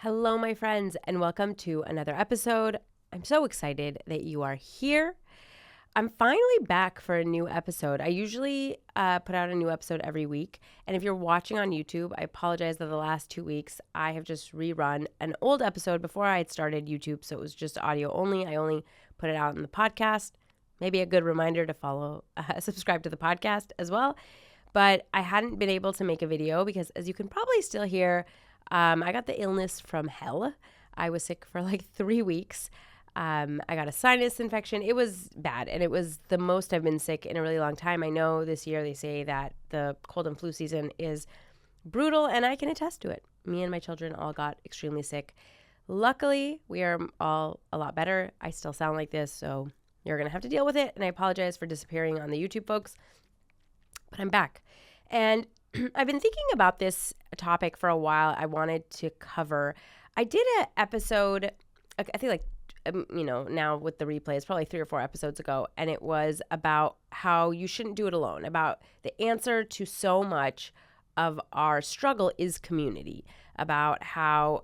Hello, my friends, and welcome to another episode. I'm so excited that you are here. I'm finally back for a new episode. I usually put out a new episode every week. And if you're watching on YouTube, I apologize that the last 2 weeks I have just rerun an old episode before I had started YouTube. So it was just audio only. I only put it out in the podcast. Maybe a good reminder to subscribe to the podcast as well. But I hadn't been able to make a video because, as you can probably still hear, I got the illness from hell. I was sick for like 3 weeks. I got a sinus infection. It was bad, and it was the most I've been sick in a really long time. I know this year they say that the cold and flu season is brutal, and I can attest to it. Me and my children all got extremely sick. Luckily, we are all a lot better. I still sound like this, so you're going to have to deal with it, and I apologize for disappearing on the YouTube, folks. But I'm back. And I've been thinking about this topic for a while. I wanted to cover. I did an episode, I think now with the replays, probably 3 or 4 episodes ago, and it was about how you shouldn't do it alone, about the answer to so much of our struggle is community, about how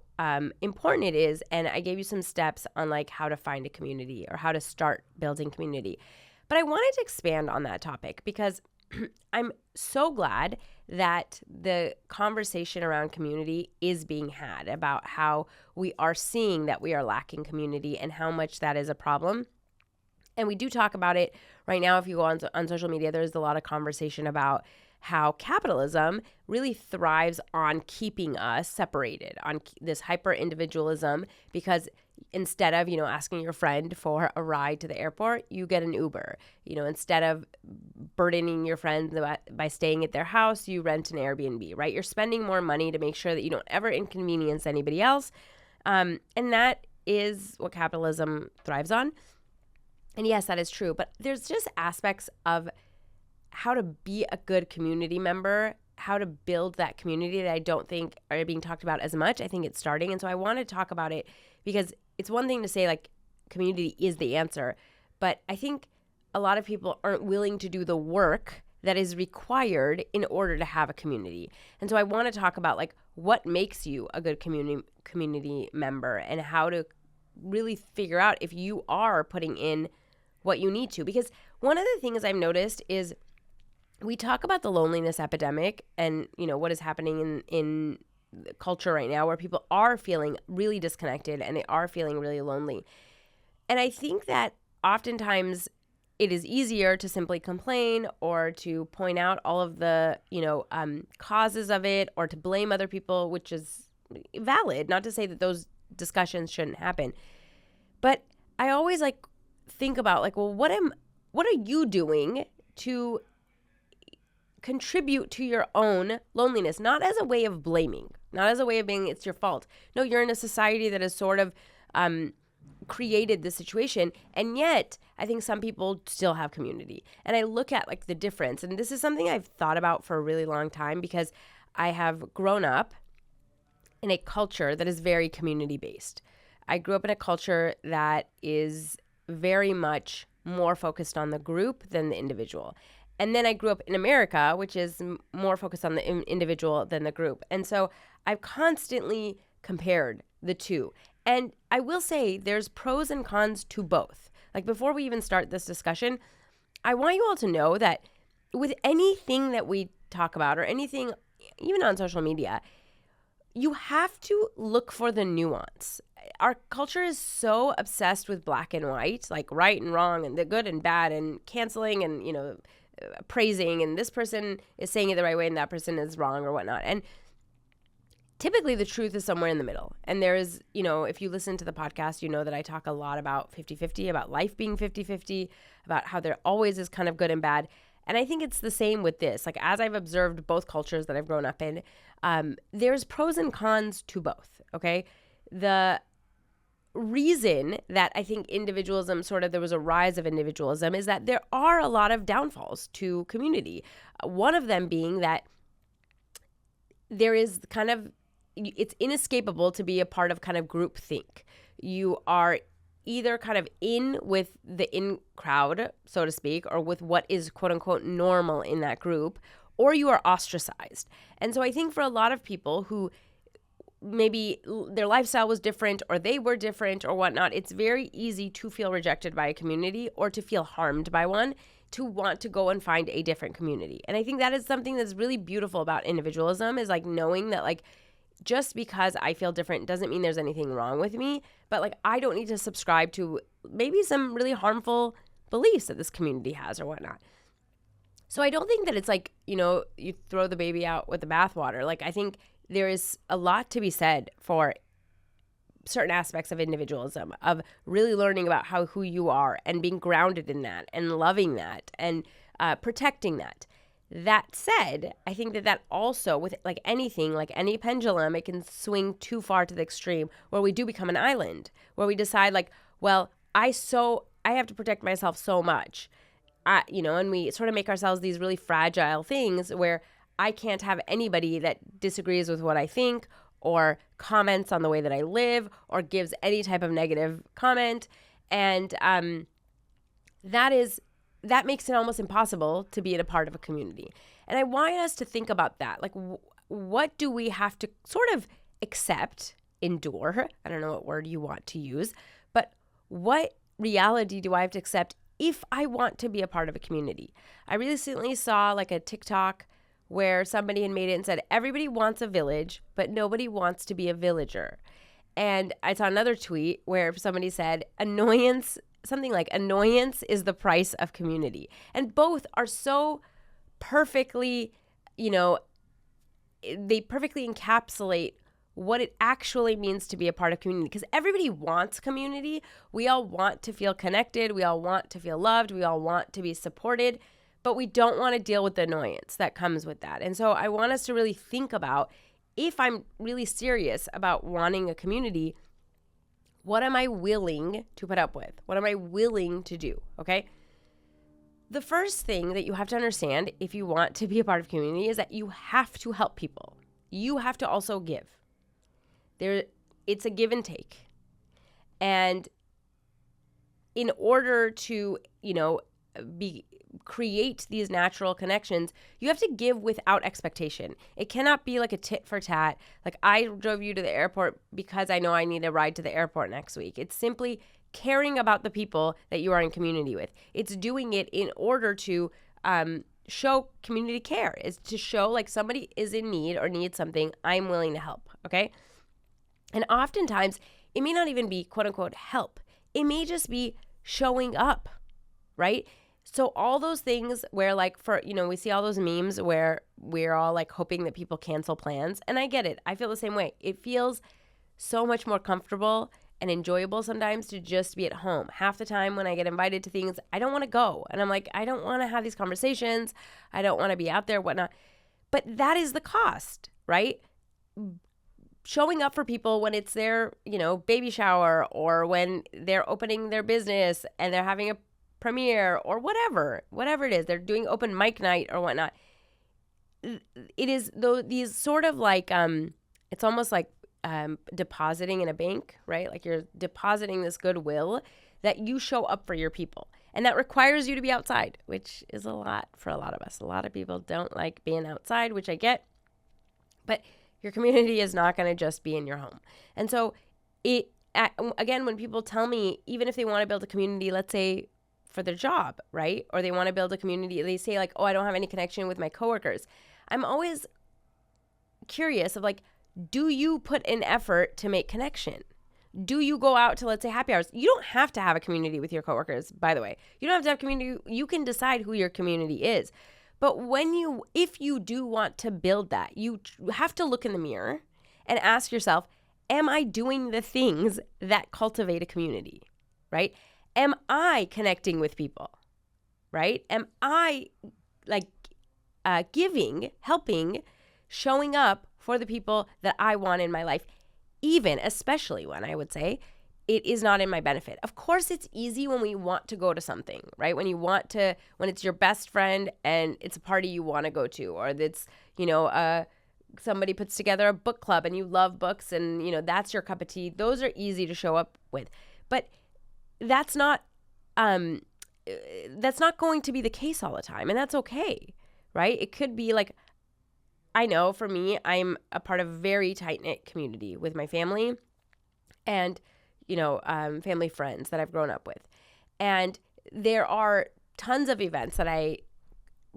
important it is. And I gave you some steps on like how to find a community or how to start building community. But I wanted to expand on that topic because I'm so glad that the conversation around community is being had about how we are seeing that we are lacking community and how much that is a problem. And we do talk about it right now. If you go on social media, there's a lot of conversation about how capitalism really thrives on keeping us separated, on this hyper-individualism, because instead of, asking your friend for a ride to the airport, you get an Uber. Instead of burdening your friends by staying at their house, you rent an Airbnb, right? You're spending more money to make sure that you don't ever inconvenience anybody else. And that is what capitalism thrives on. And yes, that is true. But there's just aspects of how to be a good community member, how to build that community that I don't think are being talked about as much. I think it's starting. And so I want to talk about it because it's one thing to say like community is the answer, but I think a lot of people aren't willing to do the work that is required in order to have a community. And so I want to talk about like what makes you a good community member and how to really figure out if you are putting in what you need to. Because one of the things I've noticed is we talk about the loneliness epidemic and, what is happening in culture right now where people are feeling really disconnected and they are feeling really lonely. And I think that oftentimes it is easier to simply complain or to point out all of the, causes of it or to blame other people, which is valid. Not to say that those discussions shouldn't happen. But I always think about well, what are you doing to contribute to your own loneliness, not as a way of blaming, not as a way of being it's your fault. No, you're in a society that has sort of created this situation, and yet I think some people still have community. And I look at the difference, and this is something I've thought about for a really long time because I have grown up in a culture that is very community based. I grew up in a culture that is very much more focused on the group than the individual. And then I grew up in America, which is more focused on the individual than the group. And so I've constantly compared the two. And I will say there's pros and cons to both. Before we even start this discussion, I want you all to know that with anything that we talk about or anything, even on social media, you have to look for the nuance. Our culture is so obsessed with black and white, like right and wrong and the good and bad and canceling and, praising, and this person is saying it the right way and that person is wrong or whatnot. And typically the truth is somewhere in the middle. And there is, if you listen to the podcast, you know that I talk a lot about 50-50, about life being 50-50, about how there always is kind of good and bad. And I think it's the same with this. As I've observed both cultures that I've grown up in, there's pros and cons to both, okay? The reason that I think individualism there was a rise of individualism is that there are a lot of downfalls to community. One of them being that there is it's inescapable to be a part of kind of groupthink. You are either kind of in with the in crowd, so to speak, or with what is quote unquote normal in that group, or you are ostracized. And so I think for a lot of people who maybe their lifestyle was different or they were different or whatnot, it's very easy to feel rejected by a community or to feel harmed by one, to want to go and find a different community. And I think that is something that's really beautiful about individualism, is like knowing that like just because I feel different doesn't mean there's anything wrong with me, but like I don't need to subscribe to maybe some really harmful beliefs that this community has or whatnot. So I don't think that it's like, you throw the baby out with the bathwater. Like I think there is a lot to be said for certain aspects of individualism, of really learning about who you are and being grounded in that and loving that and protecting that. That said, I think that also, with like anything, like any pendulum, it can swing too far to the extreme where we do become an island, where we decide like, well, I have to protect myself so much, and we sort of make ourselves these really fragile things where I can't have anybody that disagrees with what I think or comments on the way that I live or gives any type of negative comment. And that makes it almost impossible to be in a part of a community. And I want us to think about that. Like, what do we have to sort of accept, endure? I don't know what word you want to use, but what reality do I have to accept if I want to be a part of a community? I recently saw like a TikTok where somebody had made it and said, everybody wants a village, but nobody wants to be a villager. And I saw another tweet where somebody said, something like annoyance is the price of community. And both are so perfectly, they perfectly encapsulate what it actually means to be a part of community. Because everybody wants community. We all want to feel connected. We all want to feel loved. We all want to be supported. But we don't want to deal with the annoyance that comes with that. And so I want us to really think about, if I'm really serious about wanting a community, what am I willing to put up with? What am I willing to do? Okay. The first thing that you have to understand if you want to be a part of community is that you have to help people. You have to also give. It's a give and take. And in order to, create these natural connections, you have to give without expectation. It cannot be like a tit for tat. Like, I drove you to the airport because I know I need a ride to the airport next week. It's simply caring about the people that you are in community with. It's doing it in order to show community care. Is to show like somebody is in need or needs something, I'm willing to help. Okay. And oftentimes it may not even be quote unquote help. It may just be showing up, right? So all those things where like we see all those memes where we're all like hoping that people cancel plans. And I get it. I feel the same way. It feels so much more comfortable and enjoyable sometimes to just be at home. Half the time when I get invited to things, I don't want to go. And I'm like, I don't want to have these conversations. I don't want to be out there, whatnot. But that is the cost, right? Showing up for people when it's their, baby shower, or when they're opening their business and they're having a premiere or whatever it is, they're doing open mic night or whatnot. It is these sort of like, it's almost like depositing in a bank, right? Like you're depositing this goodwill that you show up for your people. And that requires you to be outside, which is a lot for a lot of us. A lot of people don't like being outside, which I get, but your community is not going to just be in your home. And so again, when people tell me, even if they want to build a community, let's say for their job, right? Or they want to build a community, they say like, oh, I don't have any connection with my coworkers. I'm always curious of like, do you put in effort to make connection? Do you go out to, let's say, happy hours? You don't have to have a community with your coworkers, by the way. You don't have to have community. You can decide who your community is. But if you do want to build that, you have to look in the mirror and ask yourself, am I doing the things that cultivate a community, right? Am I connecting with people, right? Am I like giving, helping, showing up for the people that I want in my life, especially when I would say it is not in my benefit. Of course, it's easy when we want to go to something, right? When it's your best friend and it's a party you want to go to, or it's, somebody puts together a book club and you love books and, that's your cup of tea. Those are easy to show up with. But that's not going to be the case all the time. And that's okay, right? It could be like I know for me, I'm a part of a very tight-knit community with my family and, family friends that I've grown up with. And there are tons of events that I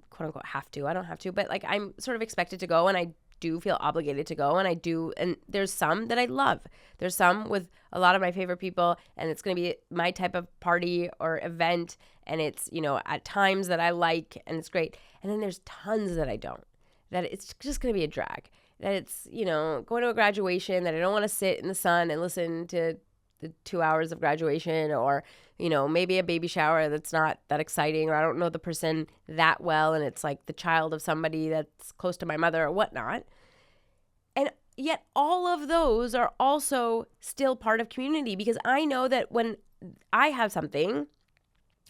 quote unquote have to. I don't have to, but like I'm sort of expected to go, and I do feel obligated to go, and I do. And there's some that I love. There's some with a lot of my favorite people, and it's going to be my type of party or event, and it's, at times that I like, and it's great. And then there's tons that I don't, that it's just going to be a drag, that it's, going to a graduation that I don't want to sit in the sun and listen to the 2 hours of graduation, or maybe a baby shower that's not that exciting, or I don't know the person that well, and it's like the child of somebody that's close to my mother or whatnot. And yet all of those are also still part of community, because I know that when I have something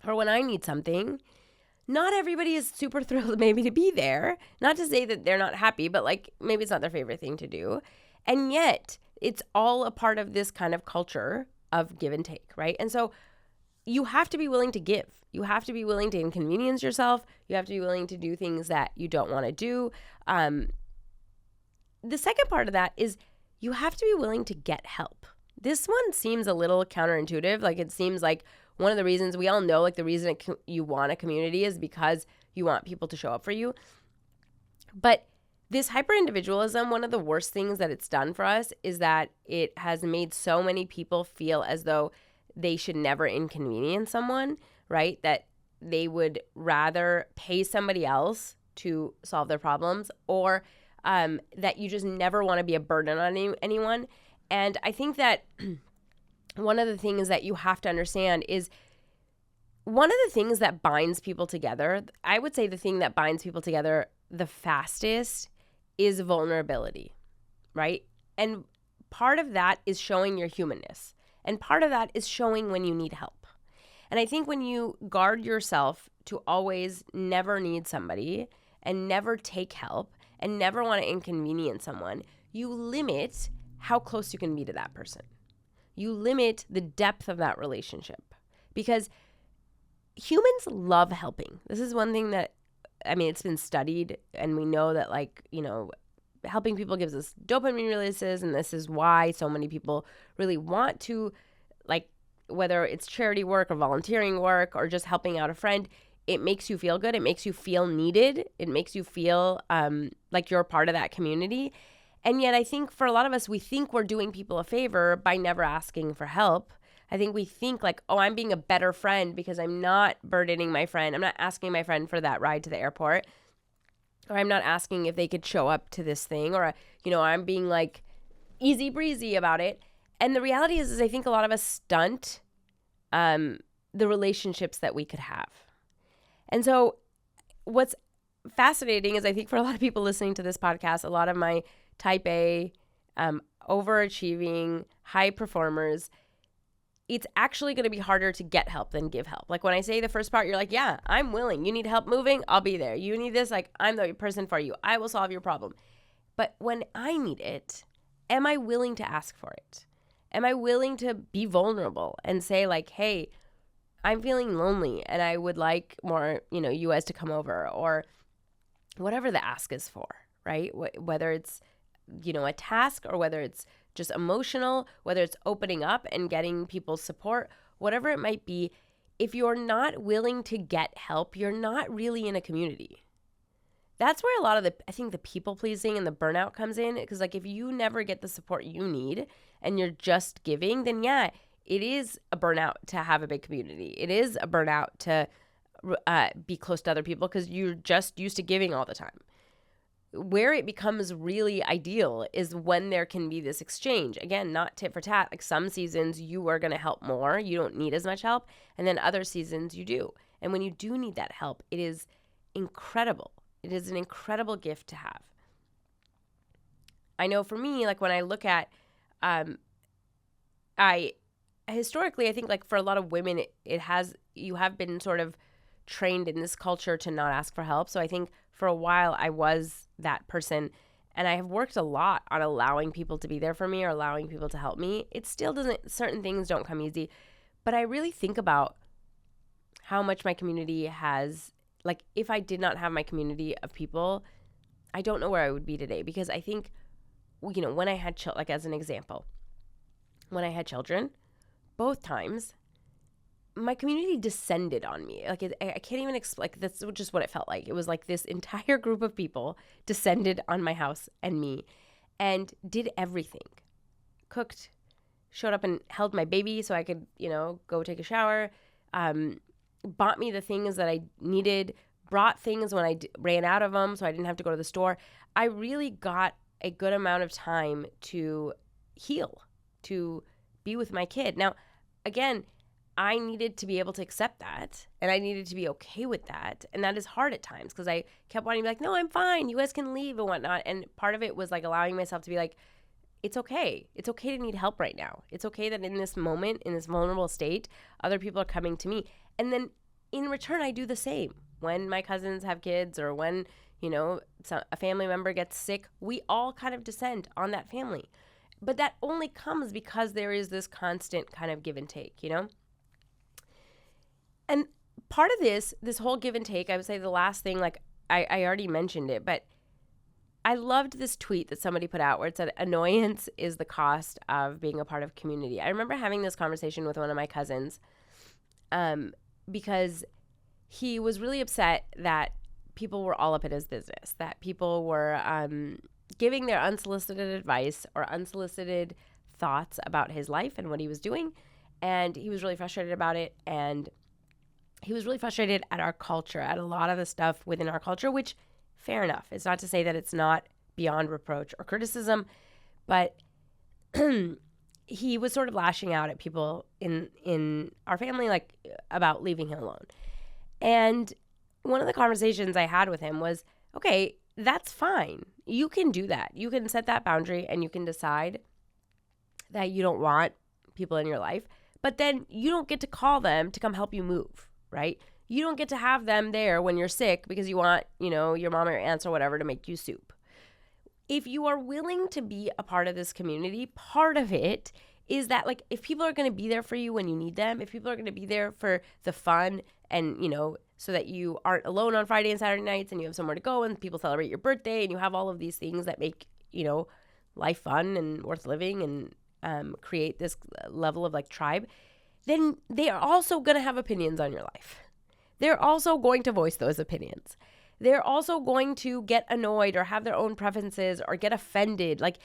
or when I need something, not everybody is super thrilled maybe to be there. Not to say that they're not happy, but like maybe it's not their favorite thing to do. And yet it's all a part of this kind of culture of give and take, right? And so you have to be willing to give. You have to be willing to inconvenience yourself. You have to be willing to do things that you don't want to do. The second part of that is you have to be willing to get help. This one seems a little counterintuitive. Like it seems like one of the reasons we all know, like the reason you want a community is because you want people to show up for you. But this hyper-individualism, one of the worst things that it's done for us is that it has made so many people feel as though they should never inconvenience someone, right? That they would rather pay somebody else to solve their problems, or that you just never want to be a burden on anyone. And I think that one of the things that you have to understand is one of the things that binds people together, I would say the thing that binds people together the fastest is vulnerability, right? And part of that is showing your humanness. And part of that is showing when you need help. And I think when you guard yourself to always never need somebody and never take help and never want to inconvenience someone, you limit how close you can be to that person. You limit the depth of that relationship, because humans love helping. This is one thing that, it's been studied, and we know that helping people gives us dopamine releases, and this is why so many people really want to, whether it's charity work or volunteering work or just helping out a friend, it makes you feel good. It makes you feel needed. It makes you feel like you're a part of that community. And yet I think for a lot of us, we think we're doing people a favor by never asking for help. I think we think I'm being a better friend because I'm not burdening my friend. I'm not asking my friend for that ride to the airport, or I'm not asking if they could show up to this thing, or, I'm being easy breezy about it. And the reality is I think a lot of us stunt the relationships that we could have. And so what's fascinating is I think for a lot of people listening to this podcast, a lot of my type A, overachieving, high performers, it's actually going to be harder to get help than give help. When I say the first part, you're like, yeah, I'm willing. You need help moving? I'll be there. You need this? I'm the person for you. I will solve your problem. But when I need it, am I willing to ask for it? Am I willing to be vulnerable and say hey, I'm feeling lonely and I would like more, you guys to come over, or whatever the ask is for, right? Whether it's, a task, or whether it's just emotional, whether it's opening up and getting people's support, whatever it might be. If you're not willing to get help, you're not really in a community. That's where a lot of I think the people pleasing and the burnout comes in, because if you never get the support you need and you're just giving, then yeah, it is a burnout to have a big community. It is a burnout to be close to other people because you're just used to giving all the time. Where it becomes really ideal is when there can be this exchange. Again, not tit for tat. Some seasons you are going to help more. You don't need as much help. And then other seasons you do. And when you do need that help, it is incredible. It is an incredible gift to have. I know for me, when I look at, historically, I think for a lot of women, you have been sort of trained in this culture to not ask for help. So I think for a while I was that person, and I have worked a lot on allowing people to be there for me or allowing people to help me. It still doesn't, certain things don't come easy, but I really think about how much my community has, if I did not have my community of people, I don't know where I would be today, because I think, when I had like as an example, when I had children, both times, my community descended on me. Like, I can't even explain. Like, that's just what it felt like. It was like this entire group of people descended on my house and me, and did everything. Cooked, showed up and held my baby so I could, go take a shower, bought me the things that I needed, brought things when I ran out of them so I didn't have to go to the store. I really got a good amount of time to heal, to be with my kid. Now, again, I needed to be able to accept that, and I needed to be okay with that. And that is hard at times, because I kept wanting to be like, no, I'm fine. You guys can leave and whatnot. And part of it was like allowing myself to be like, it's okay. It's okay to need help right now. It's okay that in this moment, in this vulnerable state, other people are coming to me. And then in return, I do the same. When my cousins have kids, or when, a family member gets sick, we all kind of descend on that family. But that only comes because there is this constant kind of give and take, And part of this whole give and take, I would say the last thing, like I already mentioned it, but I loved this tweet that somebody put out where it said, annoyance is the cost of being a part of community. I remember having this conversation with one of my cousins because he was really upset that people were all up in his business, that people were giving their unsolicited advice or unsolicited thoughts about his life and what he was doing. And he was really frustrated about it. And he was really frustrated at our culture, at a lot of the stuff within our culture, which, fair enough. It's not to say that it's not beyond reproach or criticism, but he was sort of lashing out at people in our family, like, about leaving him alone. And one of the conversations I had with him was, okay, that's fine. You can do that. You can set that boundary, and you can decide that you don't want people in your life, but then you don't get to call them to come help you move, right? You don't get to have them there when you're sick because you want, your mom or your aunts or whatever to make you soup. If you are willing to be a part of this community, part of it is that, like, if people are going to be there for you when you need them, if people are going to be there for the fun and, so that you aren't alone on Friday and Saturday nights and you have somewhere to go and people celebrate your birthday and you have all of these things that make, life fun and worth living and create this level of, like, tribe, then they are also going to have opinions on your life. They're also going to voice those opinions. They're also going to get annoyed or have their own preferences or get offended. Like,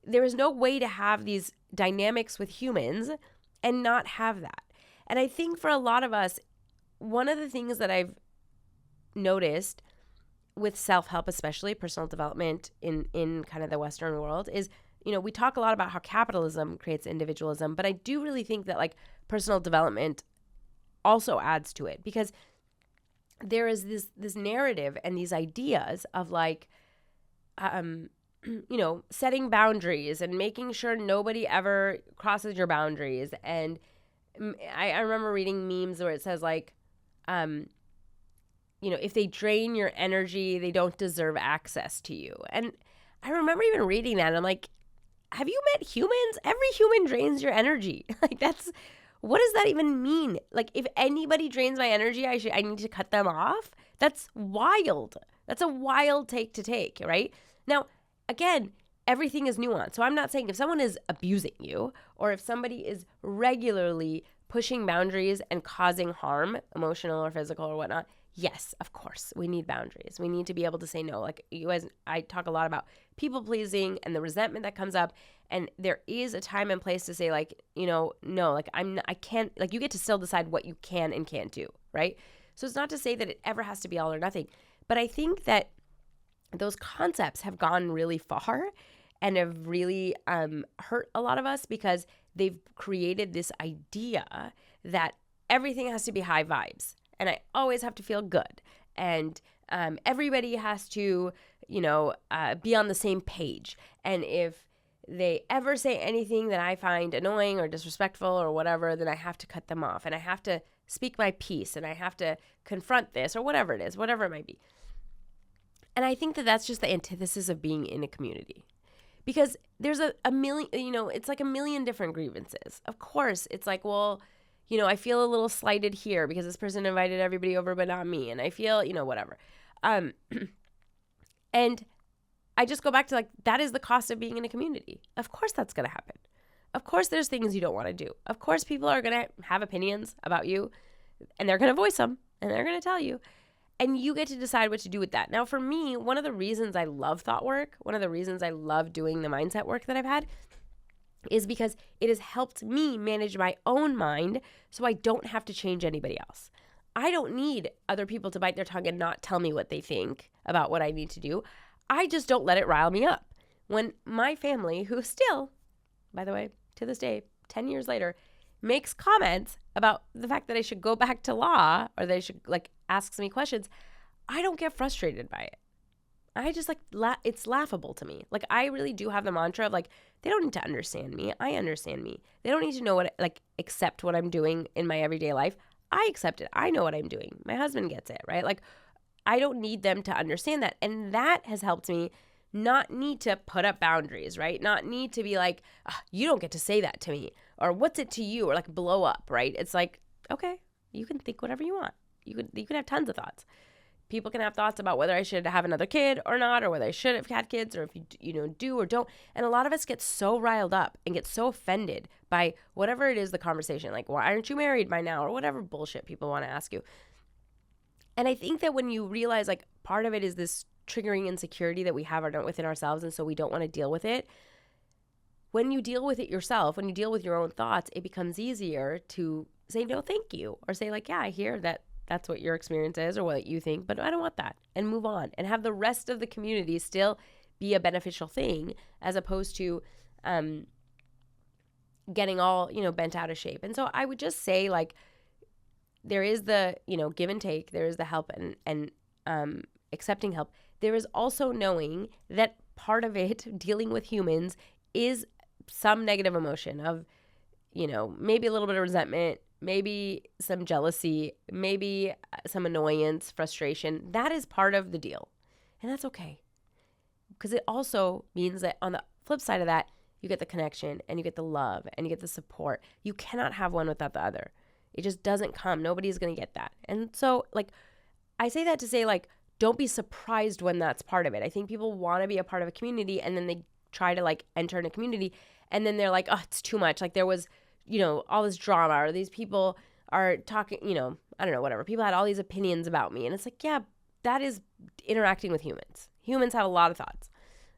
there is no way to have these dynamics with humans and not have that. And I think for a lot of us, one of the things that I've noticed with self-help, especially personal development in kind of the Western world, is, we talk a lot about how capitalism creates individualism, but I do really think that, like, personal development also adds to it, because there is this narrative and these ideas of, like, setting boundaries and making sure nobody ever crosses your boundaries. And I remember reading memes where it says, like, if they drain your energy, they don't deserve access to you. And I remember even reading that, and I'm like, have you met humans? Every human drains your energy. Like, what does that even mean? Like, if anybody drains my energy, I need to cut them off? That's wild. That's a wild take to take, right? Now, again, everything is nuanced. So I'm not saying if someone is abusing you or if somebody is regularly pushing boundaries and causing harm, emotional or physical or whatnot, yes, of course, we need boundaries. We need to be able to say no. Like, you guys, I talk a lot about people pleasing and the resentment that comes up. And there is a time and place to say, like, no, like, I can't, like, you get to still decide what you can and can't do, right? So it's not to say that it ever has to be all or nothing. But I think that those concepts have gone really far and have really hurt a lot of us, because they've created this idea that everything has to be high vibes. And I always have to feel good. And everybody has to, be on the same page. And if they ever say anything that I find annoying or disrespectful or whatever, then I have to cut them off. And I have to speak my piece. And I have to confront this or whatever it is, whatever it might be. And I think that that's just the antithesis of being in a community. Because there's a million, it's like a million different grievances. Of course, it's like, well, I feel a little slighted here because this person invited everybody over but not me. And I feel, whatever. And I just go back to like, that is the cost of being in a community. Of course that's going to happen. Of course there's things you don't want to do. Of course people are going to have opinions about you and they're going to voice them and they're going to tell you. And you get to decide what to do with that. Now, for me, one of the reasons I love thought work, one of the reasons I love doing the mindset work that I've had is because it has helped me manage my own mind so I don't have to change anybody else. I don't need other people to bite their tongue and not tell me what they think about what I need to do. I just don't let it rile me up. When my family, who still, by the way, to this day, 10 years later, makes comments about the fact that I should go back to law or they should like asks me questions, I don't get frustrated by it. I just like, it's laughable to me. Like I really do have the mantra of like, they don't need to understand me. I understand me. They don't need to know accept what I'm doing in my everyday life. I accept it. I know what I'm doing. My husband gets it, right? Like I don't need them to understand that. And that has helped me not need to put up boundaries, right? Not need to be like, you don't get to say that to me, or what's it to you, or like blow up, right? It's like, okay, you can think whatever you want. You can have tons of thoughts. People can have thoughts about whether I should have another kid or not, or whether I should have had kids, or if you do or don't. And a lot of us get so riled up and get so offended by whatever it is the conversation, like, why aren't you married by now, or whatever bullshit people want to ask you. And I think that when you realize like part of it is this triggering insecurity that we have within ourselves, and so we don't want to deal with it. When you deal with it yourself, when you deal with your own thoughts, it becomes easier to say no thank you, or say like, yeah, I hear that that's what your experience is or what you think, but I don't want that, and move on and have the rest of the community still be a beneficial thing, as opposed to getting all, bent out of shape. And so I would just say like, there is the, give and take, there is the help and accepting help. There is also knowing that part of it, dealing with humans, is some negative emotion of, maybe a little bit of resentment, maybe some jealousy, maybe some annoyance, frustration. That is part of the deal. And that's okay. Because it also means that on the flip side of that, you get the connection and you get the love and you get the support. You cannot have one without the other. It just doesn't come. Nobody's going to get that. And so like, I say that to say like, don't be surprised when that's part of it. I think people want to be a part of a community and then they try to like enter in a community and then they're like, oh, it's too much. Like there was, all this drama, or these people are talking, I don't know, whatever. People had all these opinions about me. And it's like, yeah, that is interacting with humans. Humans have a lot of thoughts.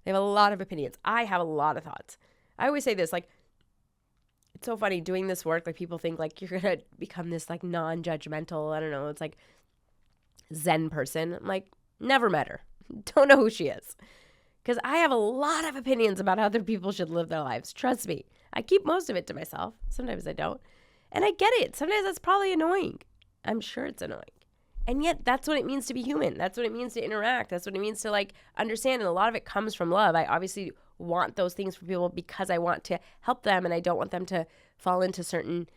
They have a lot of opinions. I have a lot of thoughts. I always say this, like, it's so funny doing this work. Like people think like you're going to become this like non-judgmental, I don't know, it's like Zen person. I'm like, never met her. Don't know who she is. Because I have a lot of opinions about how other people should live their lives. Trust me. I keep most of it to myself. Sometimes I don't. And I get it. Sometimes that's probably annoying. I'm sure it's annoying. And yet that's what it means to be human. That's what it means to interact. That's what it means to like understand. And a lot of it comes from love. I obviously want those things for people because I want to help them and I don't want them to fall into certain,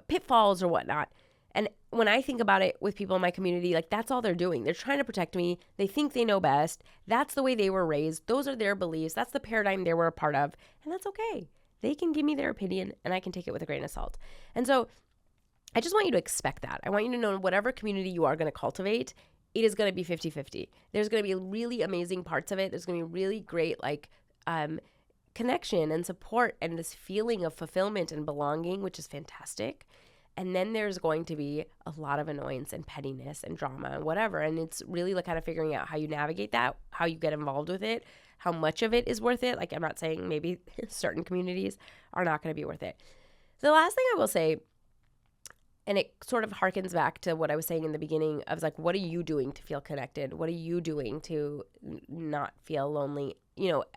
pitfalls or whatnot. And when I think about it with people in my community, like that's all they're doing. They're trying to protect me. They think they know best. That's the way they were raised. Those are their beliefs. That's the paradigm they were a part of. And that's okay. They can give me their opinion and I can take it with a grain of salt. And so I just want you to expect that. I want you to know whatever community you are going to cultivate, it is going to be 50-50. There's going to be really amazing parts of it. There's going to be really great like connection and support and this feeling of fulfillment and belonging, which is fantastic. And then there's going to be a lot of annoyance and pettiness and drama and whatever. And it's really like kind of figuring out how you navigate that, how you get involved with it, how much of it is worth it. Like I'm not saying maybe certain communities are not going to be worth it. The last thing I will say, and it sort of harkens back to what I was saying in the beginning of like, what are you doing to feel connected? What are you doing to not feel lonely?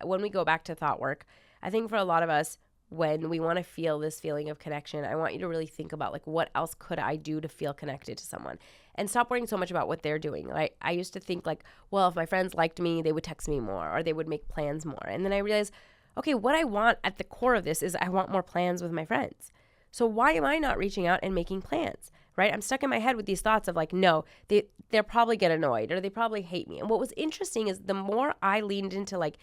When we go back to thought work, I think for a lot of us, when we want to feel this feeling of connection, I want you to really think about like, what else could I do to feel connected to someone? And stop worrying so much about what they're doing. Like I used to think like, well, if my friends liked me, they would text me more or they would make plans more. And then I realized, okay, what I want at the core of this is I want more plans with my friends. So why am I not reaching out and making plans, right? I'm stuck in my head with these thoughts of like, no, they'll probably get annoyed or they probably hate me. And what was interesting is the more I leaned into like,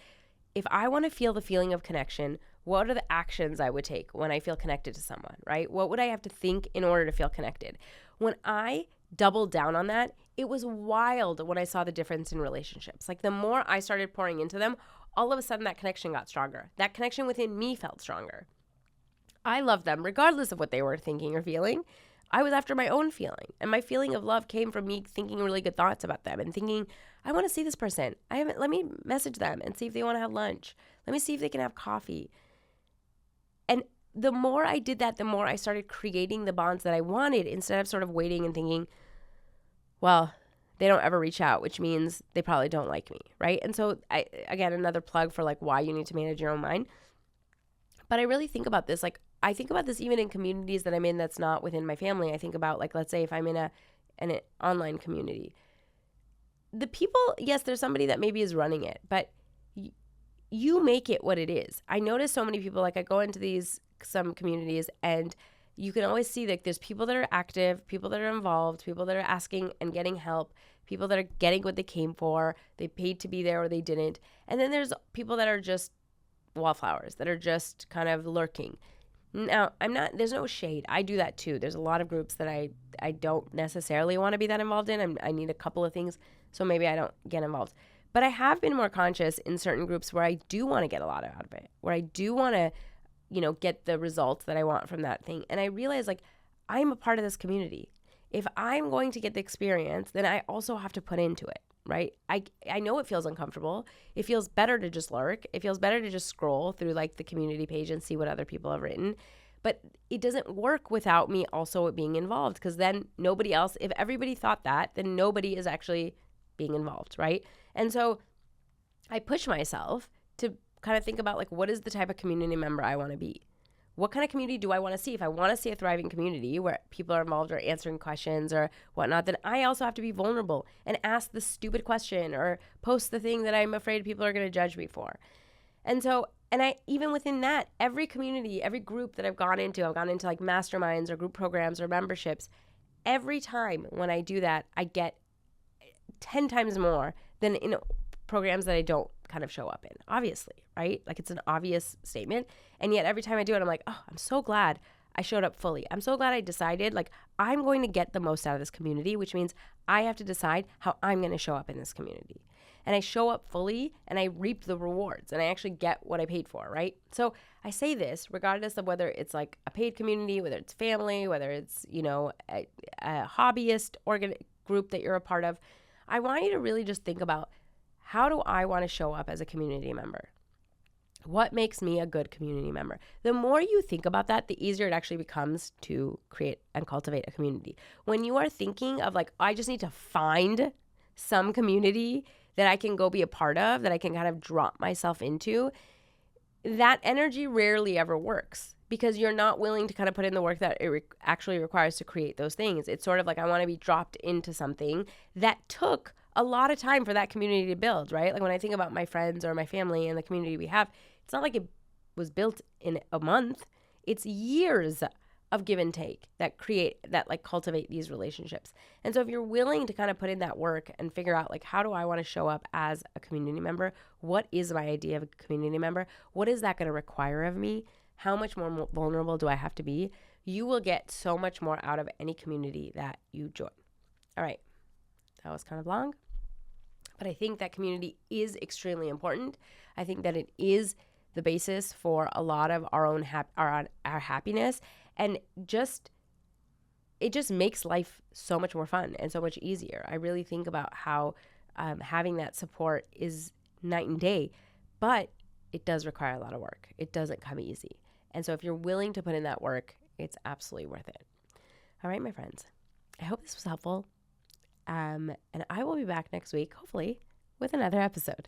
if I want to feel the feeling of connection, what are the actions I would take when I feel connected to someone, right? What would I have to think in order to feel connected? When I doubled down on that, it was wild when I saw the difference in relationships. Like the more I started pouring into them, all of a sudden that connection got stronger. That connection within me felt stronger. I loved them regardless of what they were thinking or feeling. I was after my own feeling. And my feeling of love came from me thinking really good thoughts about them and thinking, I want to see this person. Let me message them and see if they want to have lunch. Let me see if they can have coffee. And the more I did that, the more I started creating the bonds that I wanted instead of sort of waiting and thinking, well, they don't ever reach out, which means they probably don't like me, right? And so, again, another plug for like why you need to manage your own mind. But I really think about this. Like, I think about this even in communities that I'm in that's not within my family. I think about, like, let's say if I'm in an online community. The people, yes, there's somebody that maybe is running it, but you make it what it is. I notice so many people, like I go into some communities and you can always see that there's people that are active, people that are involved, people that are asking and getting help, people that are getting what they came for, they paid to be there or they didn't. And then there's people that are just wallflowers, that are just kind of lurking. Now, there's no shade. I do that too. There's a lot of groups that I don't necessarily want to be that involved in. I need a couple of things, so maybe I don't get involved. But I have been more conscious in certain groups where I do want to get a lot out of it, where I do want to get the results that I want from that thing. And I realize, like, I'm a part of this community. If I'm going to get the experience, then I also have to put into it, right? I know it feels uncomfortable. It feels better to just lurk. It feels better to just scroll through, like, the community page and see what other people have written. But it doesn't work without me also being involved, because then nobody else, if everybody thought that, then nobody is actually being involved, right? And so I push myself to kind of think about, like, what is the type of community member I want to be? What kind of community do I want to see? If I want to see a thriving community where people are involved or answering questions or whatnot, then I also have to be vulnerable and ask the stupid question or post the thing that I'm afraid people are going to judge me for. And so, even within that, every community, every group that I've gone into like masterminds or group programs or memberships. Every time when I do that, I get 10 times more than in programs that I don't kind of show up in, obviously, right? Like, it's an obvious statement. And yet every time I do it, I'm like, oh, I'm so glad I showed up fully. I'm so glad I decided, like, I'm going to get the most out of this community, which means I have to decide how I'm going to show up in this community. And I show up fully and I reap the rewards and I actually get what I paid for, right? So I say this regardless of whether it's like a paid community, whether it's family, whether it's, a hobbyist group that you're a part of. I want you to really just think about, how do I want to show up as a community member? What makes me a good community member? The more you think about that, the easier it actually becomes to create and cultivate a community. When you are thinking of, like, I just need to find some community that I can go be a part of, that I can kind of drop myself into, that energy rarely ever works, because you're not willing to kind of put in the work that it actually requires to create those things. It's sort of like, I want to be dropped into something that took a lot of time for that community to build, right? Like, when I think about my friends or my family and the community we have, it's not like it was built in a month. It's years of give and take that cultivate these relationships. And so if you're willing to kind of put in that work and figure out, like, how do I want to show up as a community member? What is my idea of a community member? What is that going to require of me? How much more vulnerable do I have to be? You will get so much more out of any community that you join. All right. That was kind of long, but I think that community is extremely important. I think that it is the basis for a lot of our own our happiness, and it just makes life so much more fun and so much easier. I really think about how having that support is night and day, but it does require a lot of work. It doesn't come easy. And so if you're willing to put in that work, it's absolutely worth it. All right, my friends, I hope this was helpful. And I will be back next week, hopefully, with another episode.